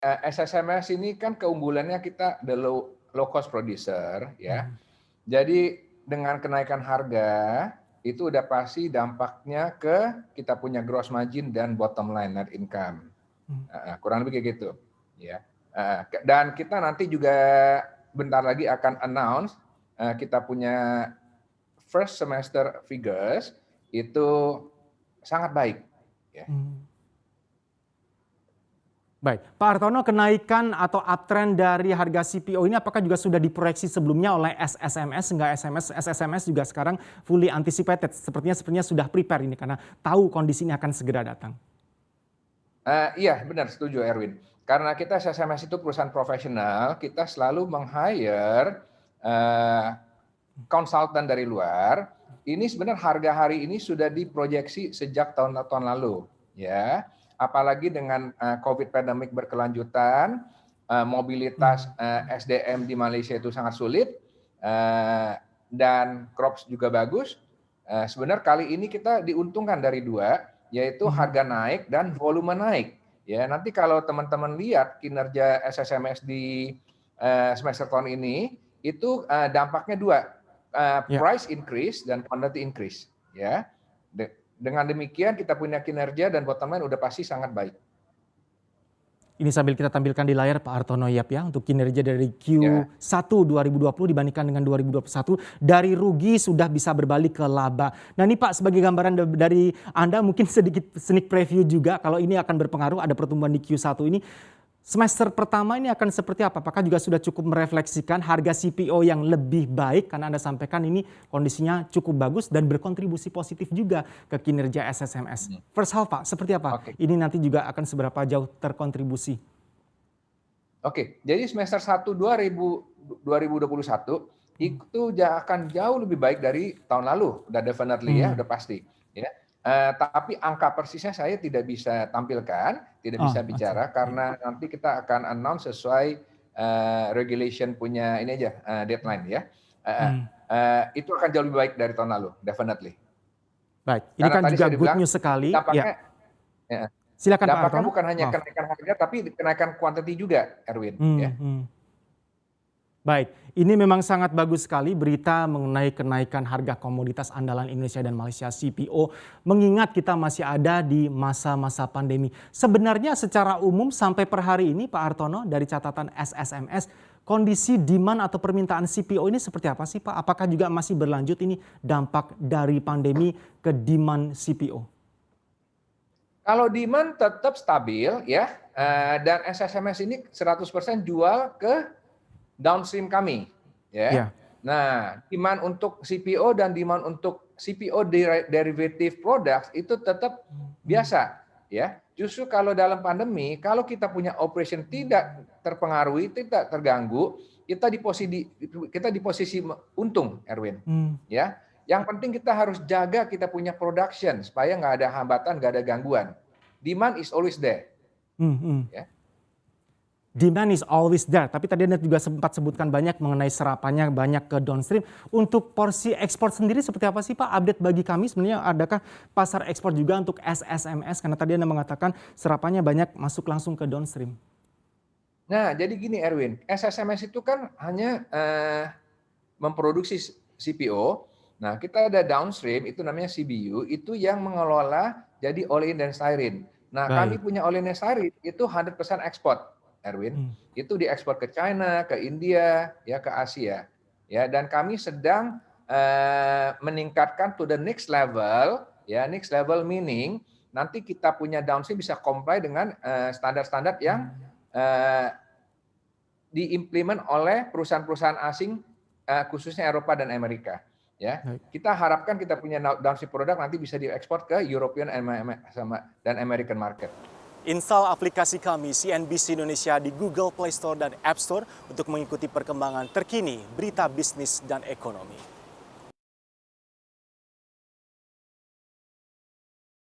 SSMS ini kan keunggulannya kita the low cost producer ya. Jadi dengan kenaikan harga itu udah pasti dampaknya ke kita punya gross margin dan bottom line net income. Kurang lebih kayak gitu ya. Dan kita nanti juga bentar lagi akan announce kita punya first semester figures itu sangat baik ya. Baik, Pak Hartono, kenaikan atau uptrend dari harga CPO ini apakah juga sudah diproyeksi sebelumnya oleh SSMS sehingga SSMS juga sekarang fully anticipated, sepertinya sudah prepare ini karena tahu kondisi ini akan segera datang. Iya benar, setuju Erwin. Karena kita SSMS itu perusahaan profesional, kita selalu meng-hire konsultan dari luar. Ini sebenarnya harga hari ini sudah diproyeksi sejak tahun-tahun lalu, ya. Apalagi dengan COVID pandemic berkelanjutan, mobilitas SDM di Malaysia itu sangat sulit, dan crops juga bagus. Sebenarnya kali ini kita diuntungkan dari dua, yaitu harga naik dan volume naik. Ya, nanti kalau teman-teman lihat kinerja SSMS di semester tahun ini, itu dampaknya dua, price increase dan quantity increase. Ya, dengan demikian kita punya kinerja dan bottom line udah pasti sangat baik. Ini sambil kita tampilkan di layar Pak Hartono Yap ya, untuk kinerja dari Q1 2020 dibandingkan dengan 2021, dari rugi sudah bisa berbalik ke laba. Nah ini Pak, sebagai gambaran dari Anda mungkin sedikit sneak preview juga kalau ini akan berpengaruh ada pertumbuhan di Q1 ini. Semester pertama ini akan seperti apa? Apakah juga sudah cukup merefleksikan harga CPO yang lebih baik? Karena Anda sampaikan ini kondisinya cukup bagus dan berkontribusi positif juga ke kinerja SSMS. First half Pak, seperti apa? Ini nanti juga akan seberapa jauh terkontribusi? Oke, jadi semester 1 2021 itu akan jauh lebih baik dari tahun lalu. Udah definitely ya, udah pasti. Ya. Tapi angka persisnya saya tidak bisa tampilkan, tidak bisa bicara karena nanti kita akan announce sesuai regulation punya ini aja deadline ya. Itu akan jauh lebih baik dari tahun lalu, definitely. Baik, ini kan juga good news sekali. Dampaknya, silakan Pak dampaknya Hartono. bukan hanya kenaikan harga, tapi kenaikan quantity juga, Erwin. Ya. Baik, ini memang sangat bagus sekali berita mengenai kenaikan harga komoditas andalan Indonesia dan Malaysia CPO, mengingat kita masih ada di masa-masa pandemi. Sebenarnya secara umum sampai per hari ini Pak Hartono, dari catatan SSMS, kondisi demand atau permintaan CPO ini seperti apa sih Pak? Apakah juga masih berlanjut ini dampak dari pandemi ke demand CPO? Kalau demand tetap stabil ya, dan SSMS ini 100% jual ke downstream kami, ya. Nah, demand untuk CPO dan demand untuk CPO derivative products itu tetap biasa, ya. Justru kalau dalam pandemi, kalau kita punya operation tidak terpengaruhi, tidak terganggu, kita di posisi untung, Erwin, ya. Yang penting kita harus jaga kita punya production supaya nggak ada hambatan, nggak ada gangguan. Demand is always there, ya. Demand is always there, tapi tadi Anda juga sempat sebutkan banyak mengenai serapannya banyak ke downstream. Untuk porsi ekspor sendiri seperti apa sih Pak? Update bagi kami sebenarnya adakah pasar ekspor juga untuk SSMS? Karena tadi Anda mengatakan serapannya banyak masuk langsung ke downstream. Nah, jadi gini Erwin, SSMS itu kan hanya memproduksi CPO. Nah, kita ada downstream, itu namanya CBU, itu yang mengelola jadi olein dan styrene. Nah, kami punya olein dan styrene itu 100% ekspor. Erwin, itu diekspor ke China, ke India, ya ke Asia, ya. Dan kami sedang meningkatkan to the next level, ya next level meaning nanti kita punya downstream bisa comply dengan standar-standar yang diimplement oleh perusahaan-perusahaan asing, khususnya Eropa dan Amerika. Ya, kita harapkan kita punya downstream produk nanti bisa diekspor ke European dan American market. Install aplikasi kami CNBC Indonesia di Google Play Store dan App Store untuk mengikuti perkembangan terkini berita bisnis dan ekonomi.